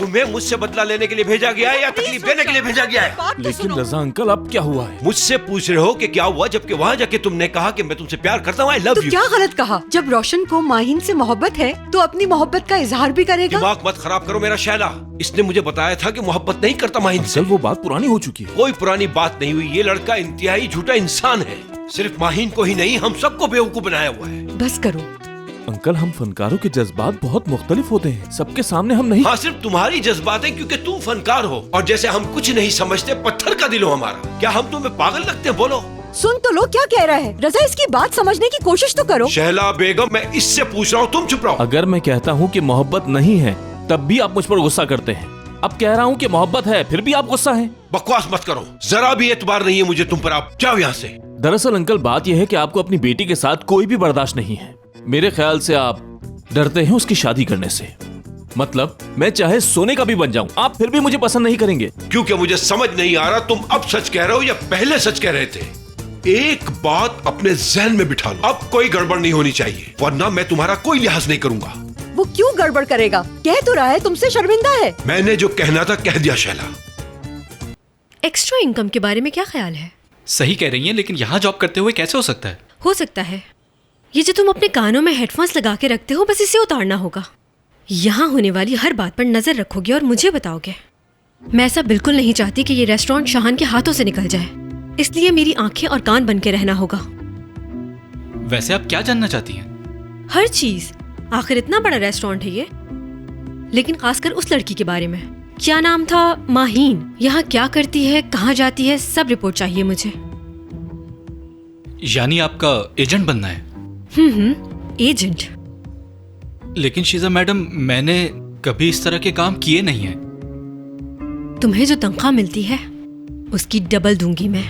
तुम्हें मुझसे बदला लेने के लिए भेजा गया है या तकलीफ देने के लिए भेजा गया है? लेकिन रजा अंकल, अब क्या हुआ है? मुझसे पूछ रहे हो कि क्या हुआ, जबकि वहाँ जाके तुमने कहा कि मैं तुमसे प्यार करता हूँ, आई लव तो यू। क्या गलत कहा? जब रोशन को माहिन से मोहब्बत है तो अपनी मोहब्बत का इजहार भी करेगा। दिमाग मत खराब करो मेरा शैला। इसने मुझे बताया था कि मोहब्बत नहीं करता माहिन से। अंकल, वो बात पुरानी हो चुकी है। कोई पुरानी बात नहीं हुई। ये लड़का इंतहाई झूठा इंसान है। सिर्फ माहिन को ही नहीं, हम सबको बेवकूफ बनाया हुआ है। बस करो अंकल, हम फनकारों के जज्बात बहुत मुख्तलिफ होते हैं। सबके सामने हम नहीं। हाँ, सिर्फ तुम्हारी जज्बात है क्योंकि तुम फनकार हो, और जैसे हम कुछ नहीं समझते, पत्थर का दिल हो हमारा। क्या हम तुम्हें पागल लगते हैं? बोलो। सुन तो लो क्या कह रहा है। रजा, इसकी बात समझने की कोशिश तो करो। शहला बेगम, मैं इससे पूछ रहा हूँ, तुम चुप रहो। अगर मैं कहता हूँ कि मोहब्बत नहीं है तब भी आप मुझ पर गुस्सा करते हैं। अब कह रहा हूँ कि मोहब्बत है, फिर भी आप गुस्सा हैं। बकवास मत करो, जरा भी एतबार नहीं है मुझे तुम पर। आप जाओ यहाँ से। दरअसल अंकल, बात यह है कि आपको अपनी बेटी के साथ कोई भी बर्दाश्त नहीं है। मेरे ख्याल से आप डरते हैं उसकी शादी करने से। मतलब मैं चाहे सोने का भी बन जाऊं, आप फिर भी मुझे पसंद नहीं करेंगे। क्योंकि मुझे समझ नहीं आ रहा तुम अब सच कह रहे हो या पहले सच कह रहे थे। एक बात अपने जहन में बिठा लो, अब कोई गड़बड़ नहीं होनी चाहिए, वरना मैं तुम्हारा कोई लिहाज नहीं करूंगा। वो क्यों गड़बड़ करेगा? कह तो रहा है तुमसे शर्मिंदा है। मैंने जो कहना था कह दिया शैला। एक्स्ट्रा इनकम के बारे में क्या ख्याल है? सही कह रही हैं, लेकिन यहाँ जॉब करते हुए कैसे हो सकता है? हो सकता है। ये जो तुम अपने कानों में हेडफोन्स लगा के रखते हो, बस इसे उतारना होगा। यहाँ होने वाली हर बात पर नजर रखोगे और मुझे बताओगे। मैं ऐसा बिल्कुल नहीं चाहती कि ये रेस्टोरेंट शाहान के हाथों से निकल जाए, इसलिए मेरी आंखें और कान बन के रहना होगा। वैसे आप क्या जानना चाहती हैं? हर चीज। आखिर इतना बड़ा रेस्टोरेंट है ये, लेकिन खासकर उस लड़की के बारे में। क्या नाम था? माहीन। यहाँ क्या करती है, कहाँ जाती है, सब रिपोर्ट चाहिए मुझे। यानी आपका एजेंट बनना है? एजेंट? लेकिन शीजा मैडम, मैंने कभी इस तरह के काम किए नहीं हैं। तुम्हें जो तनख्वाह मिलती है उसकी डबल दूंगी मैं।